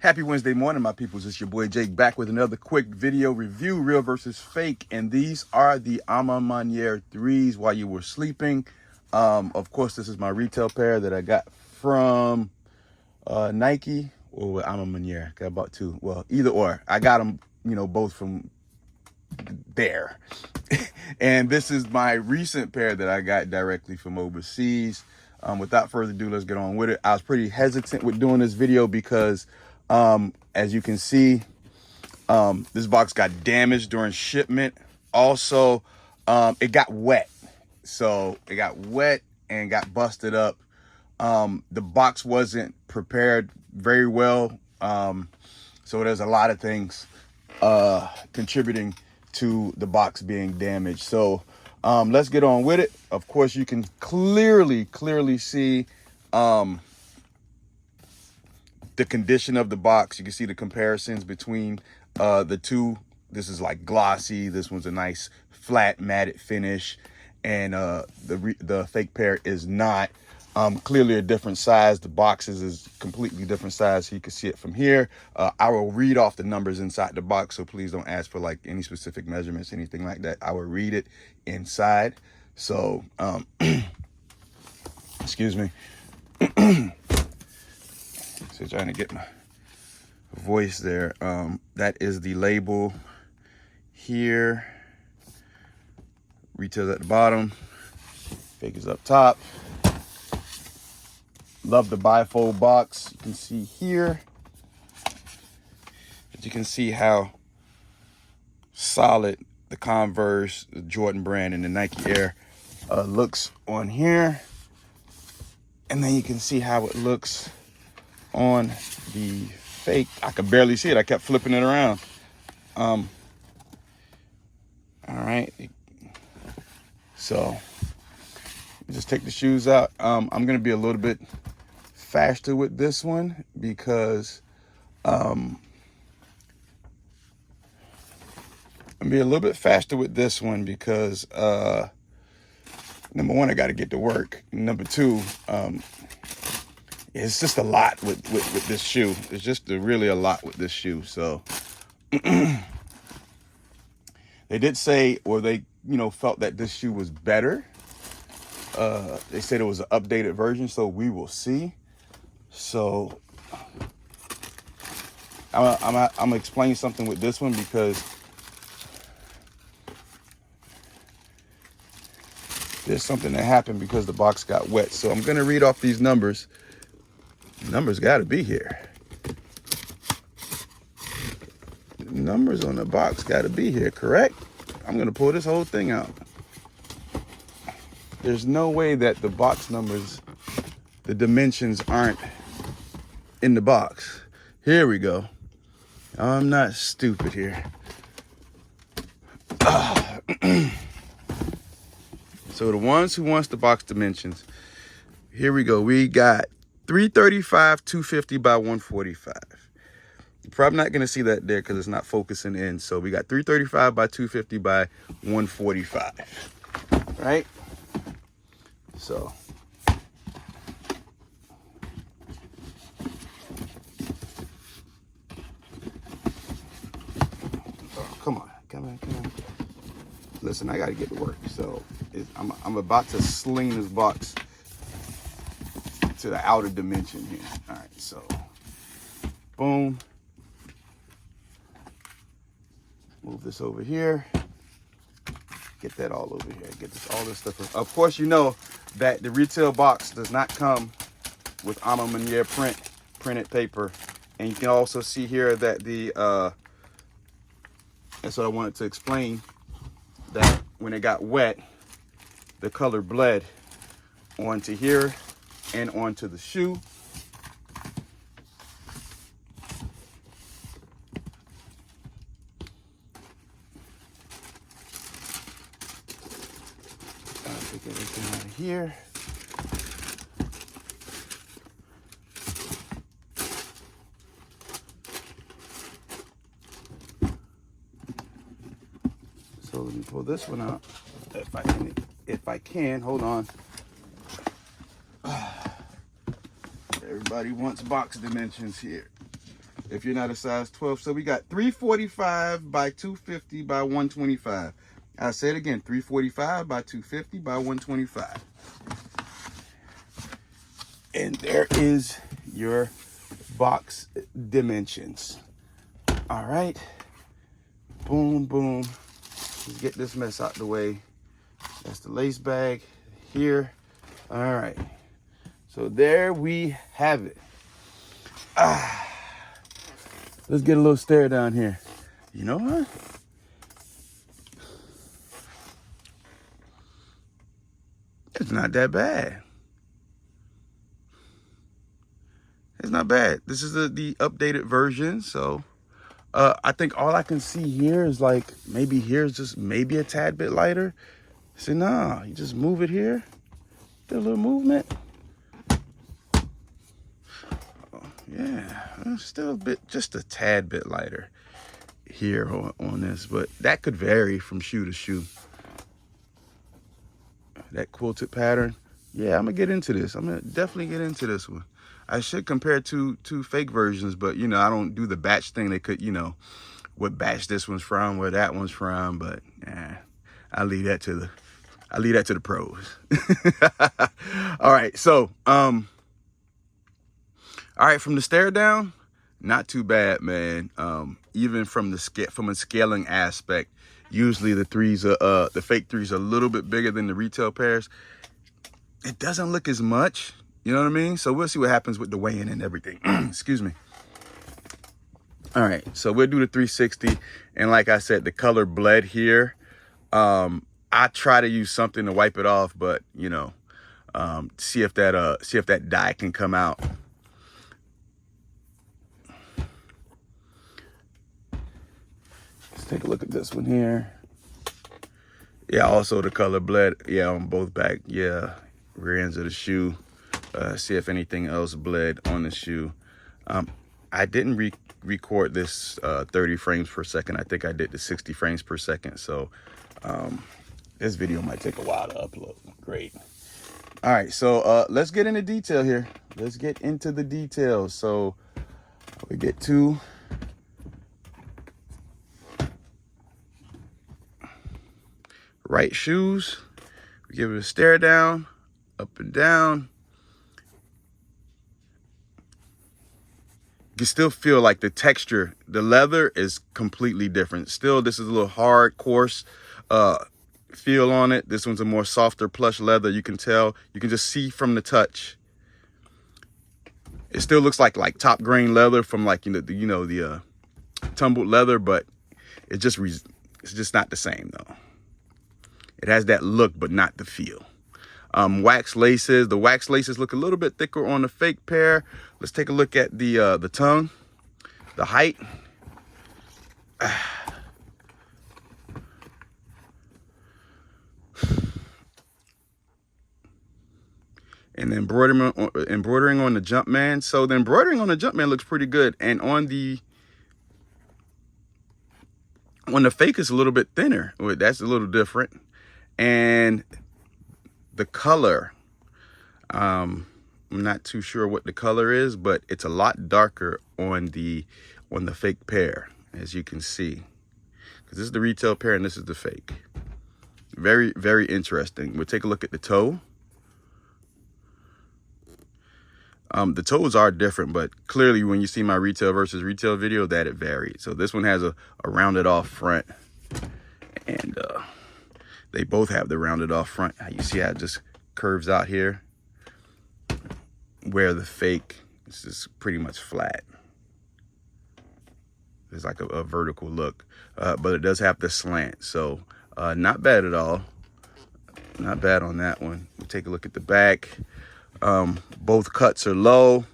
Happy Wednesday morning, my peoples. It's your boy Jake back with another quick video review, real versus fake. And these are the Ama Maniere 3s while you were sleeping. Of course, this is my retail pair that I got from Nike or Ama Maniere. Got about two. Well, either or. I got them, both from there. And this is my recent pair that I got directly from overseas. Without further ado, let's get on with it. I was pretty hesitant with doing this video because as you can see, this box got damaged during shipment. Also, it got wet. So it got wet and got busted up. The box wasn't prepared very well. So there's a lot of things contributing to the box being damaged. So let's get on with it. Of course, you can clearly see the condition of the box. You can see the comparisons between the two. This is like glossy. This one's a nice flat matted finish, and the fake pair is not. Clearly a different size. The boxes is completely different size. So you can see it from here. I will read off the numbers inside the box, so please don't ask for like any specific measurements, anything like that. I will read it inside. So excuse me. So trying to get my voice there. That is the label here. Retail's at the bottom. Fake is up top. Love the bifold box. You can see here. But you can see how solid the Converse, the Jordan brand, and the Nike Air looks on here. And then you can see how it looks on the fake. I could barely see it. I kept flipping it around. All right. So just take the shoes out. I'm gonna be a little bit faster with this one because number one, I got to get to work. Number two, it's just a lot with this shoe. It's just really a lot with this shoe. So they did say, or they felt that this shoe was better. They said it was an updated version, so we will see. So I'm gonna explain something with this one because there's something that happened because the box got wet. So I'm gonna read off these numbers. The numbers gotta be here. The numbers on the box gotta be here, correct? I'm gonna pull this whole thing out. There's no way that the box numbers, the dimensions aren't in the box. Here we go. I'm not stupid here. So the ones who wants the box dimensions, here we go. We got 335, 250 by 145. You're probably not gonna see that there because it's not focusing in. So we got 335 by 250 by 145, right? So come on. Listen, I gotta get to work. So I'm about to sling this box to the outer dimension here. All right, so boom. Move this over here. Get that all over here. Get all this stuff. Of course, you know that the retail box does not come with Ama Maniere printed paper. And you can also see here that that's what I wanted to explain, that when it got wet, the color bled onto here and onto the shoe. Take everything out of here. So let me pull this one out if I can. Hold on. Everybody wants box dimensions here. if you're not a size 12. So we got 345 by 250 by 125. I'll say it again, 345 by 250 by 125. And there is your box dimensions. All right. Boom, boom. Let's get this mess out the way. That's the lace bag here. All right. So there we have it. Let's get a little stare down here. You know what? It's not that bad. It's not bad. This is the updated version. So I think all I can see here is like maybe here's just maybe a tad bit lighter. See, nah, you just move it here. Do a little movement. Yeah, it's still a bit, just a tad bit lighter here on this, but that could vary from shoe to shoe. That quilted pattern, yeah, I'm gonna get into this. I'm gonna definitely get into this one. I should compare two fake versions, but you know, I don't do the batch thing. They could, you know, what batch this one's from, where that one's from, but yeah, I leave that to the pros. All right, so all right, from the stare down, not too bad, man. Even from a scaling aspect, usually the fake threes are a little bit bigger than the retail pairs. It doesn't look as much, you know what I mean? So we'll see what happens with the weigh-in and everything. Excuse me. All right, so we'll do the 360, and like I said, the color bled here. I try to use something to wipe it off, but you know, see if that dye can come out. Take a look at this one here. Yeah, also the color bled. Yeah, on both back. Yeah, rear ends of the shoe. See if anything else bled on the shoe. I didn't record this 30 frames per second. I think I did the 60 frames per second. So this video might take a while to upload. Great. All right, so let's get into detail here. Let's get into the details. So we get to right shoes. We give it a stare down, up and down. You still feel like the texture, the leather is completely different. Still, this is a little hard, coarse feel on it. This one's a more softer plush leather. You can tell, you can just see from the touch. It still looks like top grain leather from like, the tumbled leather, but it's just not the same though. It has that look, but not the feel. Wax laces. The wax laces look a little bit thicker on the fake pair. Let's take a look at the tongue, the height. And then embroidering on the Jumpman. So the embroidering on the Jumpman looks pretty good, and on the fake is a little bit thinner. That's a little different. And the color, I'm not too sure what the color is, but it's a lot darker on the fake pair, as you can see. Because this is the retail pair and this is the fake. Very, very interesting. We'll take a look at the toe. The toes are different, but clearly when you see my retail versus retail video, that it varied. So this one has a rounded off front, and they both have the rounded off front. You see how it just curves out here, where the fake is just pretty much flat. It's like a vertical look, but it does have the slant. So not bad at all. Not bad on that one. We'll take a look at the back. Both cuts are low.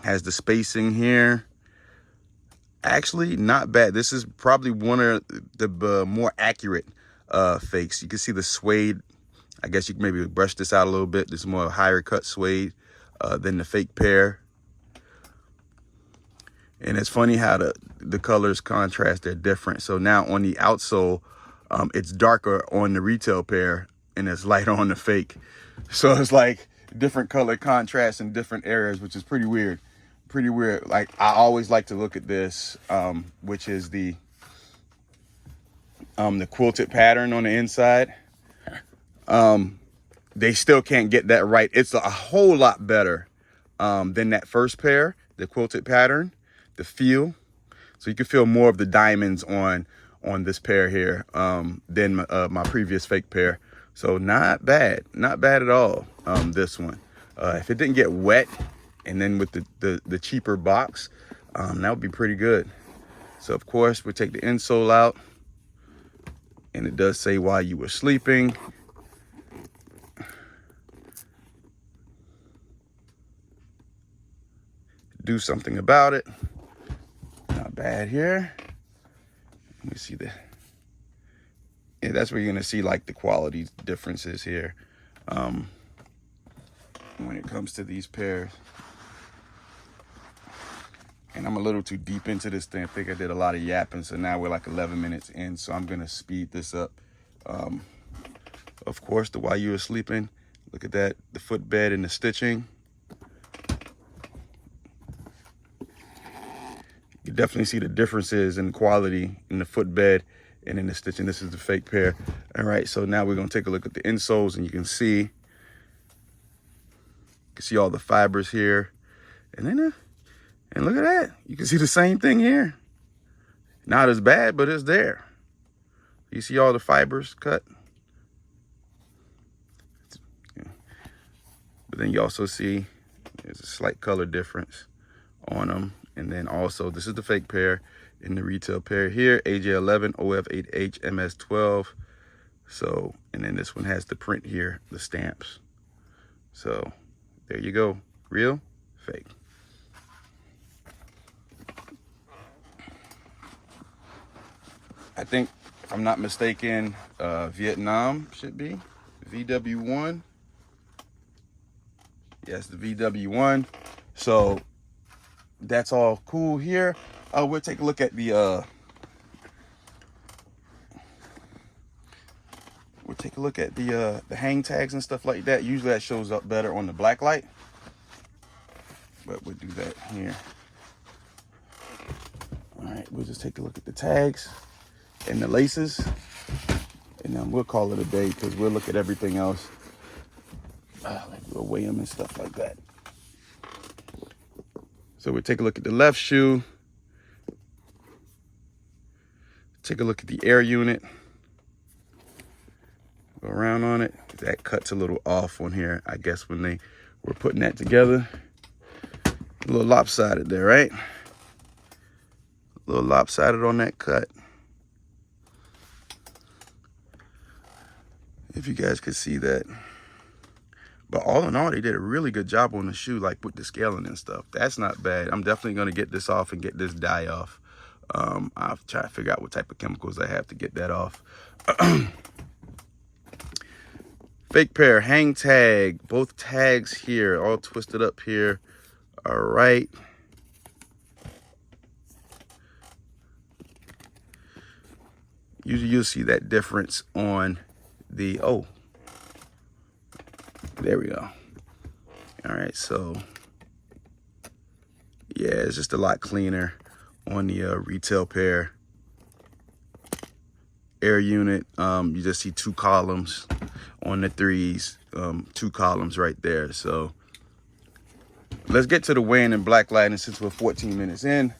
Has the spacing here. Actually, not bad. This is probably one of the more accurate fakes. You can see the suede. I guess you can maybe brush this out a little bit. This is more higher cut suede than the fake pair. And it's funny how the colors contrast. They're different. So now on the outsole, it's darker on the retail pair and it's lighter on the fake. So it's like different color contrast in different areas, which is pretty weird. pretty weird. Like, I always like to look at this, which is the quilted pattern on the inside. They still can't get that right. It's a whole lot better than that first pair, the quilted pattern, the feel. So you can feel more of the diamonds on this pair here than my previous fake pair. So not bad at all. This one, if it didn't get wet, and then with the cheaper box, that would be pretty good. So of course we take the insole out, and it does say while you were sleeping. Do something about it. Not bad here. Let me see the. Yeah, that's where you're gonna see like the quality differences here when it comes to these pairs. And I'm a little too deep into this thing. I think I did a lot of yapping, so now we're like 11 minutes in, so I'm gonna speed this up. Of course, the while you were sleeping, look at that, the footbed and the stitching. You definitely see the differences in quality in the footbed and in the stitching. This is the fake pair. All right, so now we're gonna take a look at the insoles, and you can see all the fibers here. And then, and look at that. You can see the same thing here. Not as bad, but it's there. You see all the fibers cut. But then you also see there's a slight color difference on them. And then also, this is the fake pair in the retail pair here, AJ11, OF8H, MS12. So, and then this one has the print here, the stamps. So, there you go. Real, fake. I think, if I'm not mistaken, Vietnam should be VW1. Yes, the VW1. So, that's all cool here. We'll take a look at the hang tags and stuff like that. Usually that shows up better on the black light, but we'll do that here. All right, we'll just take a look at the tags and the laces, and then we'll call it a day because we'll look at everything else. Like we'll weigh them and stuff like that. So we'll take a look at the left shoe. Take a look at the air unit. Go around on it. That cut's a little off on here, I guess, when they were putting that together. A little lopsided there, right? A little lopsided on that cut. If you guys could see that. But all in all, they did a really good job on the shoe, like with the scaling and stuff. That's not bad. I'm definitely going to get this off and get this dye off. I'll try to figure out what type of chemicals I have to get that off. Fake pair, hang tag, both tags here, all twisted up here. All right. Usually you'll see that difference on the, oh, there we go. All right, so yeah, it's just a lot cleaner on the retail pair. Air unit, you just see 2 columns on the 3s, 2 columns right there. So let's get to the weighing in black light, and since we're 14 minutes in,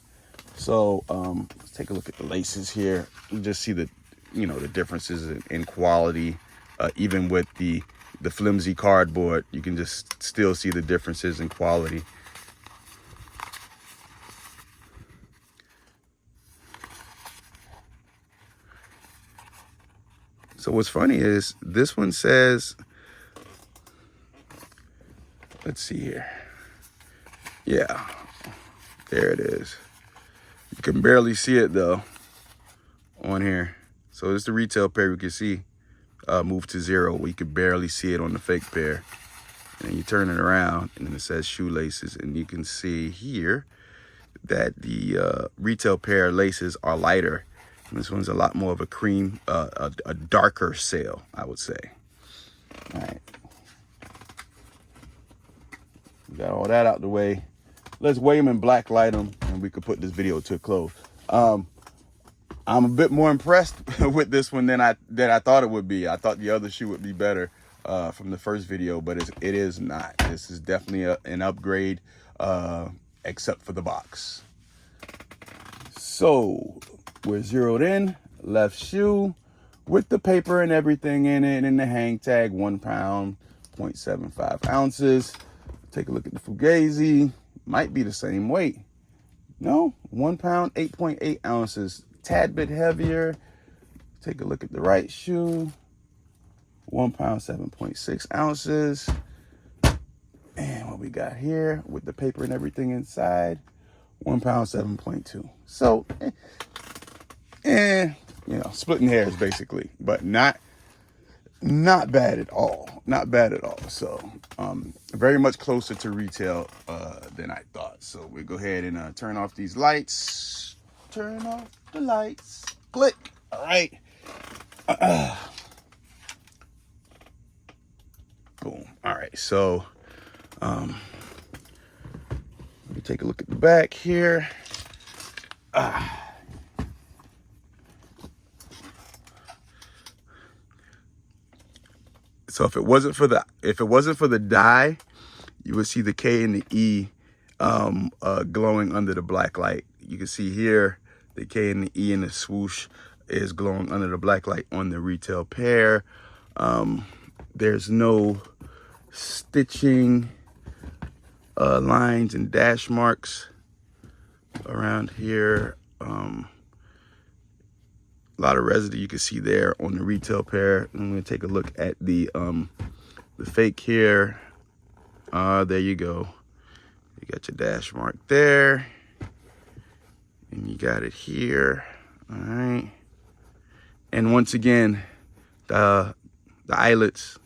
so let's take a look at the laces here. You just see the, the differences in quality, even with the flimsy cardboard. You can just still see the differences in quality. So what's funny is this one says, let's see here. Yeah, there it is. You can barely see it though on here. So it's the retail pair. You can see move to 0. We could barely see it on the fake pair. And then you turn it around, and then it says shoelaces, and you can see here that the retail pair laces are lighter. And this one's a lot more of a cream, a darker sail, I would say. All right. We got all that out the way. let's weigh them and black light them, and we could put this video to a close. I'm a bit more impressed with this one than I thought it would be. I thought the other shoe would be better from the first video, but it is not. This is definitely an upgrade, except for the box. So we're zeroed in. Left shoe with the paper and everything in it, and the hang tag, 1 pound, 0.75 ounces. Take a look at the Fugazi. Might be the same weight. No, 1 pound, 8.8 ounces. Tad bit heavier. Take a look at the right shoe. 1 pound, 7.6 ounces. And what we got here with the paper and everything inside, 1 pound, 7.2. So, you know, splitting hairs basically, but not bad at all. Not bad at all. So, very much closer to retail than I thought. So we'll go ahead and turn off these lights. Turn off the lights. Click. All right. Boom. All right. So, let me take a look at the back here. So if it wasn't for the dye, you would see the K and the E glowing under the black light. You can see here the K and the E and the swoosh is glowing under the black light on the retail pair. There's no stitching lines and dash marks around here. A lot of residue you can see there on the retail pair. I'm gonna take a look at the fake here. There you go. You got your dash mark there, and you got it here. All right. And once again, the eyelets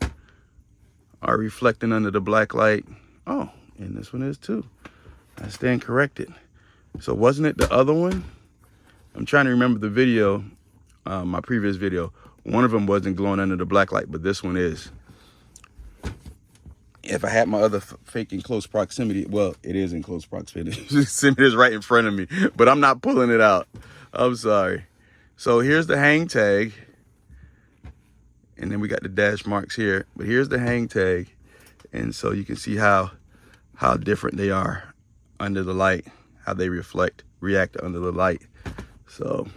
are reflecting under the black light. Oh, and this one is too. I stand corrected. So wasn't it the other one? I'm trying to remember the video. My previous video, one of them wasn't glowing under the black light, but this one is. If I had my other fake in close proximity, well, it is in close proximity. It is right in front of me, but I'm not pulling it out. I'm sorry. So here's the hang tag, and then we got the dash marks here, but here's the hang tag. And so you can see how different they are under the light, how they react under the light. So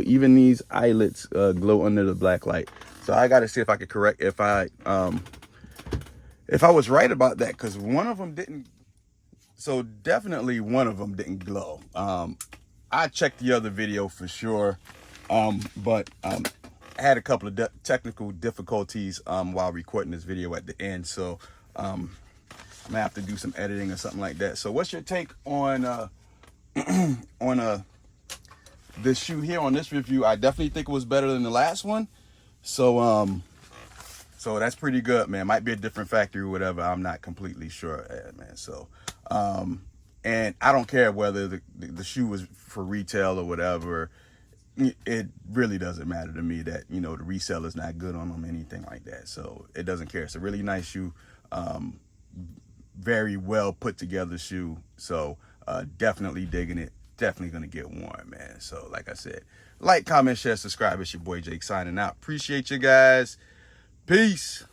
even these eyelets glow under the black light. So I got to see if I could correct if I was right about that, because one of them didn't. So definitely one of them didn't glow. I checked the other video for sure, but I had a couple of technical difficulties while recording this video at the end. So I'm gonna have to do some editing or something like that. So what's your take on this shoe here, on this review? I definitely think it was better than the last one. So so that's pretty good, man. Might be a different factory or whatever. I'm not completely sure, man. So and I don't care whether the shoe was for retail or whatever. It really doesn't matter to me that, you know, the resale is not good on them, anything like that. So it doesn't care. It's a really nice shoe, very well put together shoe. So definitely digging it. Definitely gonna get worn, man. So like I said, like, comment, share, subscribe. It's your boy Jake signing out. Appreciate you guys. Peace.